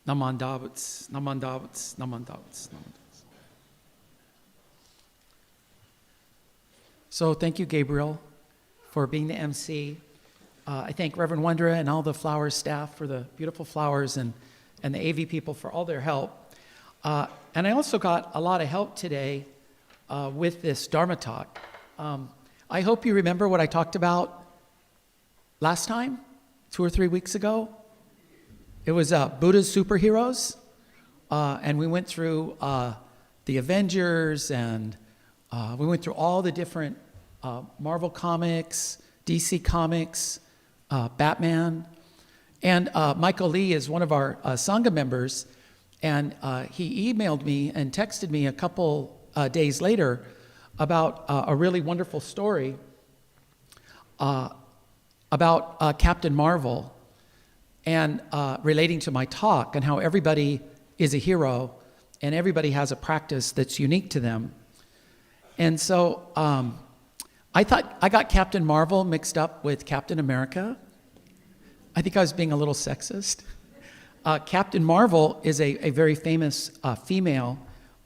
Namandavats, namandavats, namandavats, namandavats. So thank you, Gabriel, for being the MC. I thank Reverend Wondra and all the flowers staff for the beautiful flowers and the AV people for all their help. And I also got a lot of help today with this Dharma talk. I hope you remember what I talked about last time, 2 or 3 weeks ago. It was Buddha's superheroes, and we went through the Avengers, and we went through all the different Marvel comics, DC comics, Batman. And Michael Lee is one of our Sangha members, and he emailed me and texted me a couple days later about a really wonderful story about Captain Marvel, and relating to my talk and how everybody is a hero and everybody has a practice that's unique to them. And so I thought I got Captain Marvel mixed up with Captain America. I think I was being a little sexist. Captain Marvel is a very famous female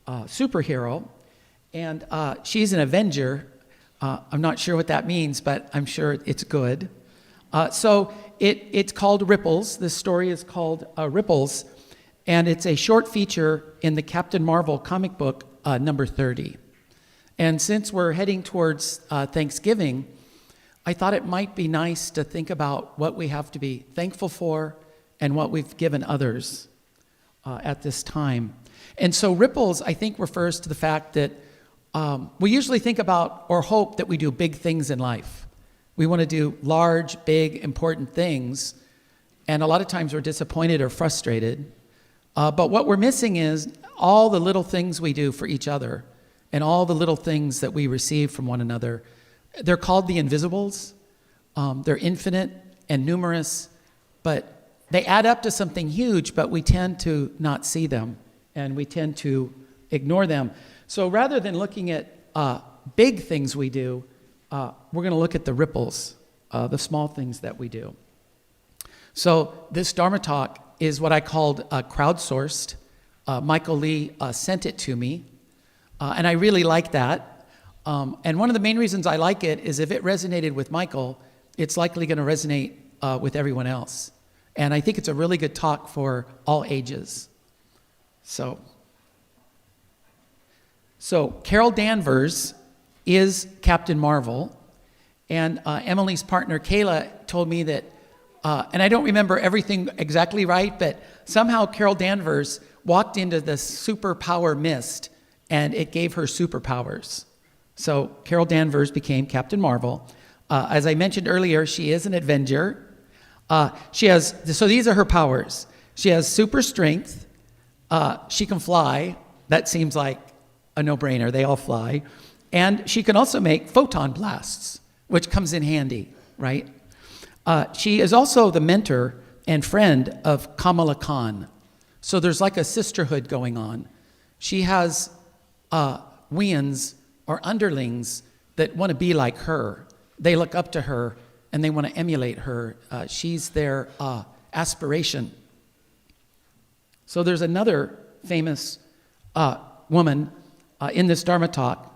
superhero, and she's an Avenger. I'm not sure what that means, but I'm sure it's good. So it's called Ripples. This story is called Ripples, and it's a short feature in the Captain Marvel comic book number 30. And since we're heading towards Thanksgiving, I thought it might be nice to think about what we have to be thankful for and what we've given others at this time. And so Ripples, I think, refers to the fact that we usually think about or hope that we do big things in life. We want to do large, big, important things, and a lot of times we're disappointed or frustrated. But what we're missing is all the little things we do for each other and all the little things that we receive from one another. They're called the invisibles. They're infinite and numerous, but they add up to something huge, but we tend to not see them, and we tend to ignore them. So rather than looking at big things we do, we're going to look at the ripples, the small things that we do. So this Dharma talk is what I called crowdsourced. Michael Lee sent it to me, and I really like that. And one of the main reasons I like it is if it resonated with Michael, it's likely going to resonate with everyone else. And I think it's a really good talk for all ages. So Carol Danvers is Captain Marvel, and Emily's partner Kayla told me that, and I don't remember everything exactly right, but somehow Carol Danvers walked into the superpower mist, and it gave her superpowers. So Carol Danvers became Captain Marvel. As I mentioned earlier, she is an Avenger. So these are her powers. She has super strength. She can fly. That seems like a no-brainer. They all fly. And she can also make photon blasts, which comes in handy, right? She is also the mentor and friend of Kamala Khan. So there's like a sisterhood going on. She has Wians or underlings that want to be like her. They look up to her and they want to emulate her. She's their aspiration. So there's another famous woman in this Dharma talk,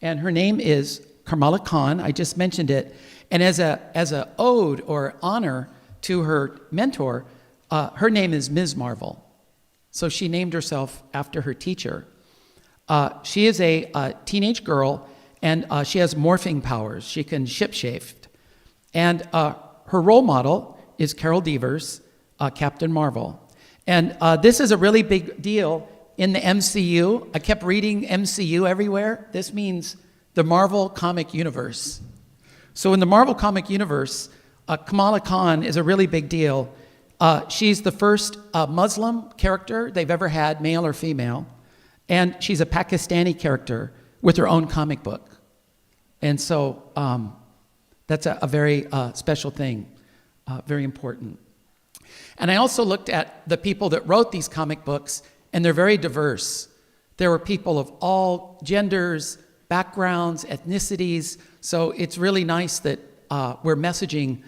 and her name is Kamala Khan. I just mentioned it. And as a ode or honor to her mentor, her name is Ms. Marvel. So she named herself after her teacher. She is a teenage girl, and she has morphing powers. She can shapeshift. And her role model is Carol Danvers, Captain Marvel. And this is a really big deal in the MCU. I kept reading MCU everywhere. This means the Marvel Comic Universe. So in the Marvel Comic Universe, Kamala Khan is a really big deal. She's the first Muslim character they've ever had, male or female. And she's a Pakistani character with her own comic book. And so that's a very special thing, very important. And I also looked at the people that wrote these comic books, and they're very diverse. There were people of all genders, backgrounds, ethnicities. So it's really nice that we're messaging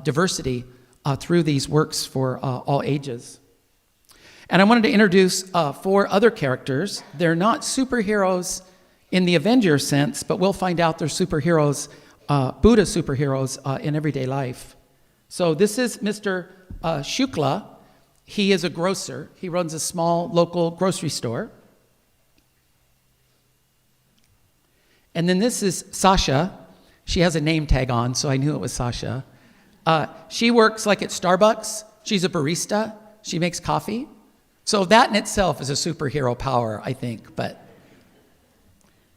diversity through these works for all ages. And I wanted to introduce 4 other characters. They're not superheroes in the Avengers sense, but we'll find out they're superheroes, Buddha superheroes in everyday life. So this is Mr. Shukla. He is a grocer. He runs a small local grocery store. And then this is Sasha. She has a name tag on, so I knew it was Sasha. She works like at Starbucks. She's a barista. She makes coffee. So that in itself is a superhero power, I think. But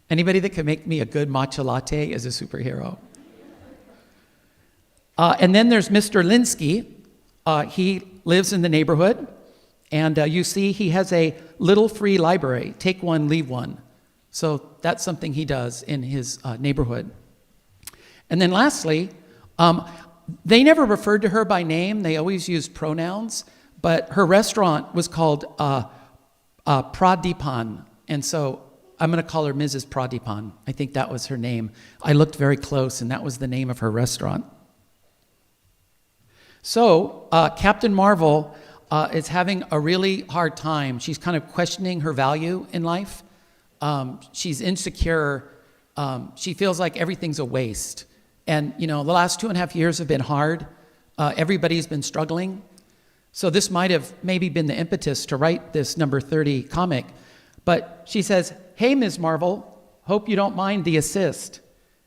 anybody that can make me a good matcha latte is a superhero. And then there's Mr. Linsky. He lives in the neighborhood. And you see he has a little free library. Take one, leave one. So that's something he does in his neighborhood. And then lastly, they never referred to her by name. They always used pronouns. But her restaurant was called Pradipan. And so I'm going to call her Mrs. Pradipan. I think that was her name. I looked very close, and that was the name of her restaurant. So Captain Marvel is having a really hard time. She's kind of questioning her value in life. She's insecure. She feels like everything's a waste. And, the last 2.5 years have been hard. Everybody's been struggling. So this might have maybe been the impetus to write this number 30 comic. But she says, "Hey, Ms. Marvel, hope you don't mind the assist."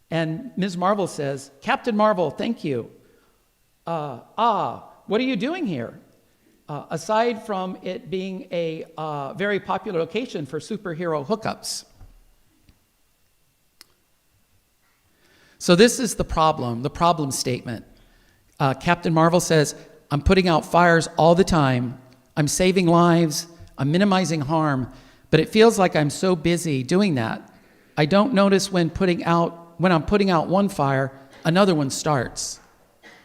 And Ms. Marvel says, "Captain Marvel, thank you. What are you doing here? Aside from it being a very popular location for superhero hookups." So this is the problem statement. Captain Marvel says, "I'm putting out fires all the time. I'm saving lives. I'm minimizing harm. But it feels like I'm so busy doing that. I don't notice when I'm putting out one fire, another one starts."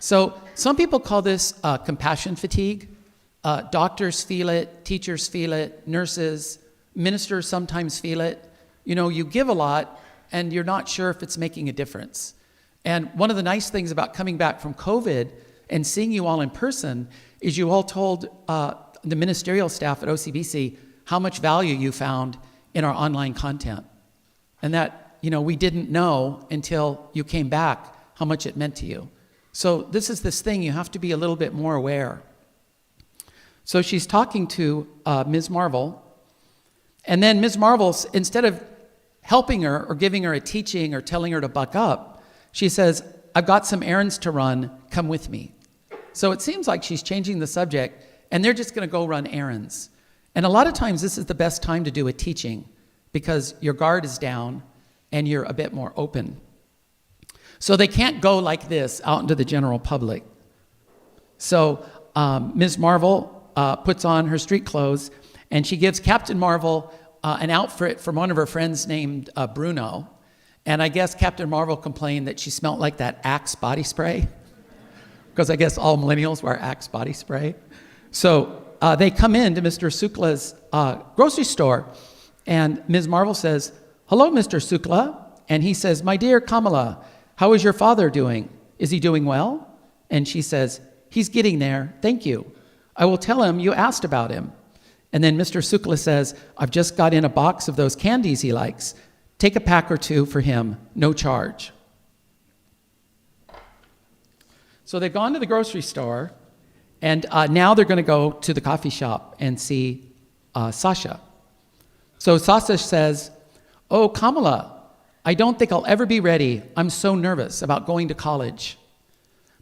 So some people call this compassion fatigue. Doctors feel it, teachers feel it, nurses, ministers sometimes feel it. You give a lot and you're not sure if it's making a difference. And one of the nice things about coming back from COVID and seeing you all in person is you all told the ministerial staff at OCBC how much value you found in our online content. And that, we didn't know until you came back how much it meant to you. So this is this thing, you have to be a little bit more aware. So she's talking to Ms. Marvel, and then Ms. Marvel, instead of helping her or giving her a teaching or telling her to buck up, she says, "I've got some errands to run, come with me." So it seems like she's changing the subject, and they're just going to go run errands. And a lot of times this is the best time to do a teaching because your guard is down and you're a bit more open. So they can't go like this out into the general public. So Ms. Marvel puts on her street clothes, and she gives Captain Marvel an outfit from one of her friends named Bruno. And I guess Captain Marvel complained that she smelled like that Axe body spray, because I guess all millennials wear Axe body spray. So they come into Mr. Sukla's grocery store, and Ms. Marvel says, "Hello, Mr. Sukla." And he says, "My dear Kamala, how is your father doing? Is he doing well?" And she says, "He's getting there, thank you. I will tell him you asked about him." And then Mr. Sukla says, "I've just got in a box of those candies he likes. Take a pack or two for him, no charge." So they've gone to the grocery store, and now they're going to go to the coffee shop and see Sasha. So Sasha says, "Oh, Kamala, I don't think I'll ever be ready. I'm so nervous about going to college.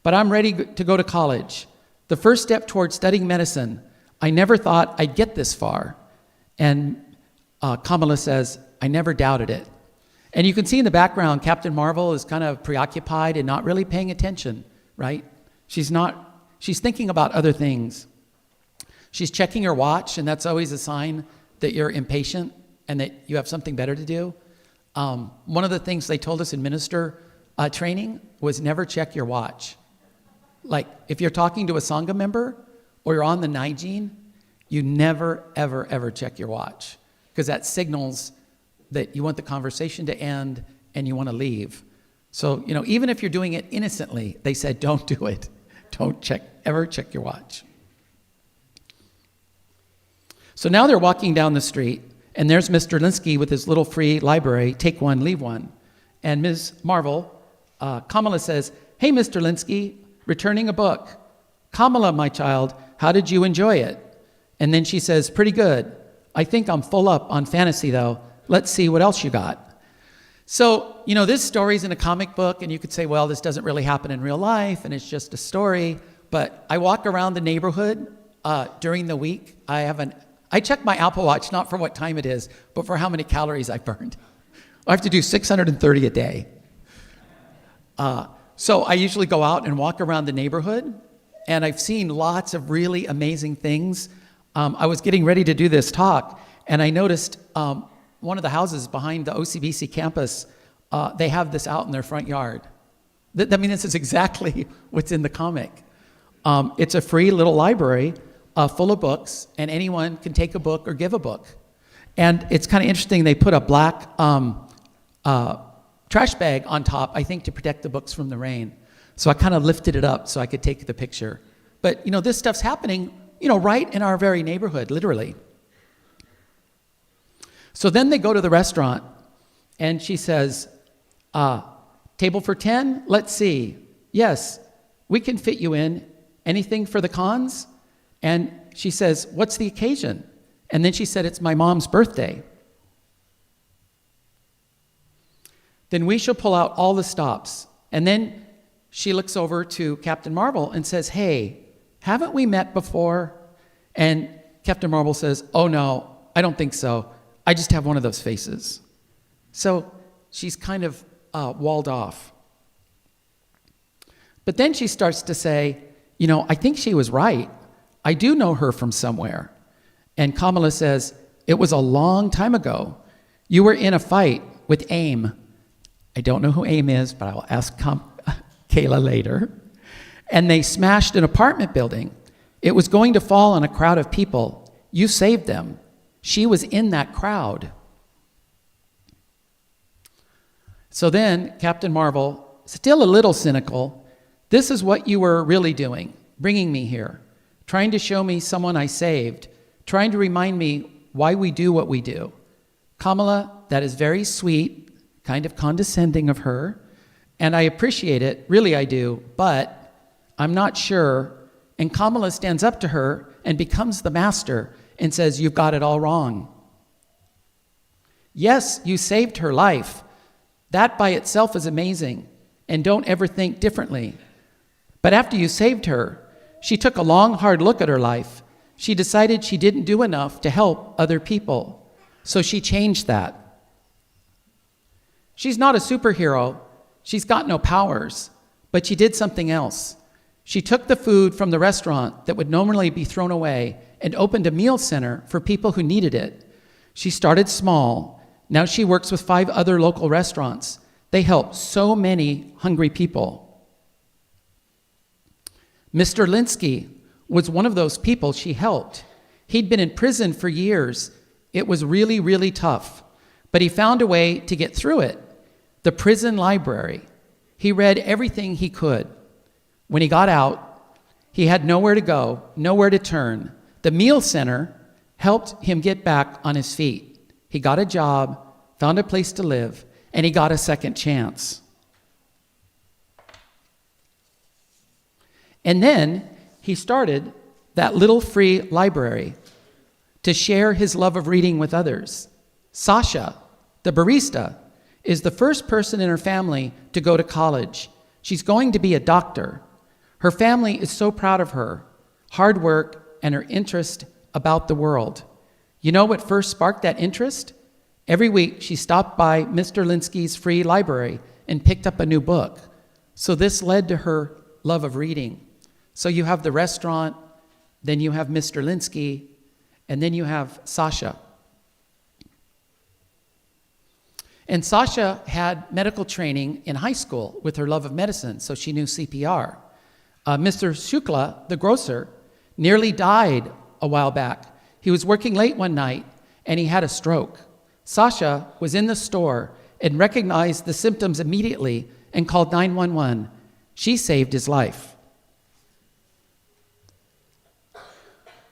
But I'm ready to go to college. The first step towards studying medicine. I never thought I'd get this far." And Kamala says, "I never doubted it." And you can see in the background, Captain Marvel is kind of preoccupied and not really paying attention, right? She's thinking about other things. She's checking her watch, and that's always a sign that you're impatient and that you have something better to do. One of the things they told us in minister training was never check your watch. Like, if you're talking to a Sangha member or you're on the Nijin, you never, ever, ever check your watch, because that signals that you want the conversation to end and you want to leave. So, even if you're doing it innocently, they said, don't do it. Don't ever check your watch. So now they're walking down the street, and there's Mr. Linsky with his little free library, take one, leave one. And Ms. Marvel, Kamala says, "Hey, Mr. Linsky, returning a book. Kamala, my child, how did you enjoy it?" And then she says, "Pretty good. I think I'm full up on fantasy, though. Let's see what else you got." So, this story's in a comic book, and you could say, well, this doesn't really happen in real life, and it's just a story. But I walk around the neighborhood during the week. I check my Apple Watch, not for what time it is, but for how many calories I burned. I have to do 630 a day. So I usually go out and walk around the neighborhood, and I've seen lots of really amazing things. I was getting ready to do this talk, and I noticed one of the houses behind the OCBC campus, they have this out in their front yard. This is exactly what's in the comic. It's a free little library full of books, and anyone can take a book or give a book. And it's kind of interesting, they put a black trash bag on top, I think, to protect the books from the rain. So I kind of lifted it up so I could take the picture. But, this stuff's happening, right in our very neighborhood, literally. So then they go to the restaurant, and she says, "Table for 10? Let's see. Yes, we can fit you in. Anything for the cons?" And she says, "What's the occasion?" And then she said, "It's my mom's birthday." "Then we shall pull out all the stops." And then she looks over to Captain Marvel and says, "Hey, haven't we met before?" And Captain Marvel says, "Oh no, I don't think so. I just have one of those faces." So she's kind of walled off. But then she starts to say, "I think she was right. I do know her from somewhere." And Kamala says, "It was a long time ago. You were in a fight with AIM." I don't know who AIM is, but I will ask Kayla later. "And they smashed an apartment building. It was going to fall on a crowd of people. You saved them. She was in that crowd." So then Captain Marvel, still a little cynical, "This is what you were really doing, bringing me here, trying to show me someone I saved, trying to remind me why we do what we do. Kamala, that is very sweet, kind of condescending of her, and I appreciate it, really I do, but I'm not sure." And Kamala stands up to her and becomes the master and says, "You've got it all wrong. Yes, you saved her life. That by itself is amazing, and don't ever think differently. But after you saved her, she took a long, hard look at her life. She decided she didn't do enough to help other people, so she changed that. She's not a superhero. She's got no powers, but she did something else. She took the food from the restaurant that would normally be thrown away and opened a meal center for people who needed it. She started small. Now she works with 5 other local restaurants. They help so many hungry people." Mr. Linsky was one of those people she helped. He'd been in prison for years. It was really, really tough. But he found a way to get through it. The prison library. He read everything he could. When he got out, he had nowhere to go, nowhere to turn. The meal center helped him get back on his feet. He got a job, found a place to live, and he got a second chance. And then he started that little free library to share his love of reading with others. Sasha, the barista, is the first person in her family to go to college. She's going to be a doctor. Her family is so proud of her, hard work, and her interest about the world. You know what first sparked that interest? Every week she stopped by Mr. Linsky's free library and picked up a new book. So this led to her love of reading. So you have the restaurant, then you have Mr. Linsky, and then you have Sasha. And Sasha had medical training in high school with her love of medicine, so she knew CPR. Mr. Shukla, the grocer, nearly died a while back. He was working late one night, and he had a stroke. Sasha was in the store and recognized the symptoms immediately and called 911. She saved his life.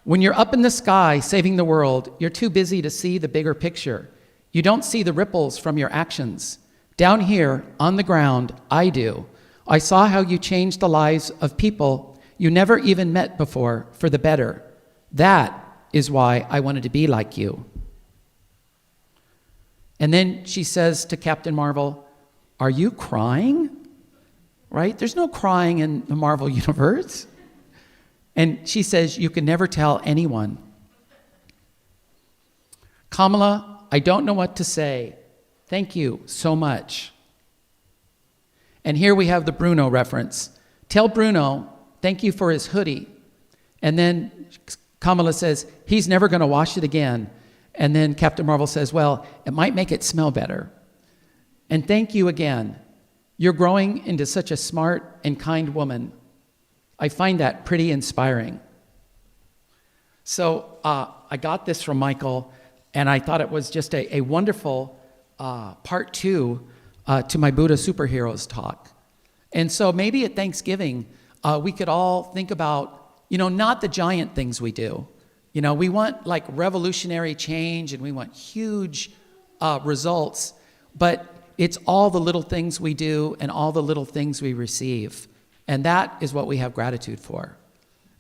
When you're up in the sky saving the world, you're too busy to see the bigger picture. You don't see the ripples from your actions. Down here, on the ground, I do. I saw how you changed the lives of people you never even met before for the better. That is why I wanted to be like you. And then she says to Captain Marvel, are you crying? Right? There's no crying in the Marvel universe. And she says, you can never tell anyone. Kamala, I don't know what to say. Thank you so much. And here we have the Bruno reference. Tell Bruno, thank you for his hoodie. And then Kamala says, he's never going to wash it again. And then Captain Marvel says, well, it might make it smell better. And thank you again. You're growing into such a smart and kind woman. I find that pretty inspiring. So I got this from Michael, and I thought it was just a wonderful part two to my Buddha Superheroes talk. And so maybe at Thanksgiving, we could all think about, not the giant things we do. We want like revolutionary change and we want huge results, but it's all the little things we do and all the little things we receive. And that is what we have gratitude for.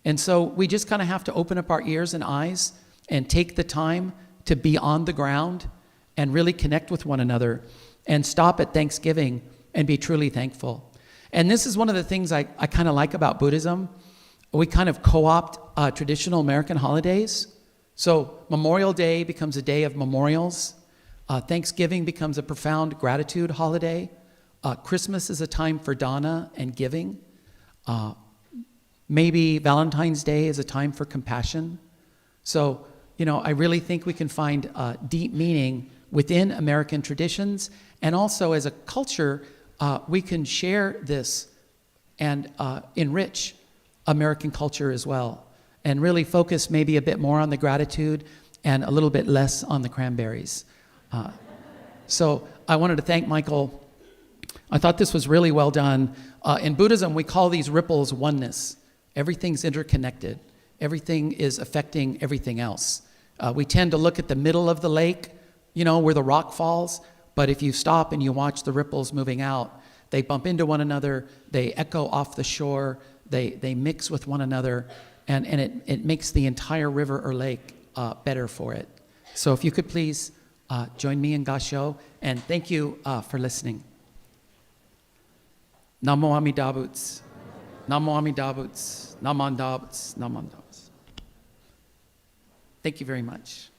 And so we just kind of have to open up our ears and eyes and take the time to be on the ground and really connect with one another and stop at Thanksgiving and be truly thankful. And this is one of the things I kind of like about Buddhism. We kind of co-opt traditional American holidays. So Memorial Day becomes a day of memorials. Thanksgiving becomes a profound gratitude holiday. Christmas is a time for dana and giving. Maybe Valentine's Day is a time for compassion. So, I really think we can find deep meaning within American traditions. And also as a culture, we can share this and enrich American culture as well. And really focus maybe a bit more on the gratitude and a little bit less on the cranberries. So I wanted to thank Michael. I thought this was really well done. In Buddhism, we call these ripples oneness. Everything's interconnected. Everything is affecting everything else. We tend to look at the middle of the lake, where the rock falls. But if you stop and you watch the ripples moving out, they bump into one another. They echo off the shore. They mix with one another. And it makes the entire river or lake better for it. So if you could please join me in Gasho. And thank you for listening. Namo Amida Butsu. Namo Amida Butsu. Naman Da Butsu. Naman Da Butsu. Thank you very much.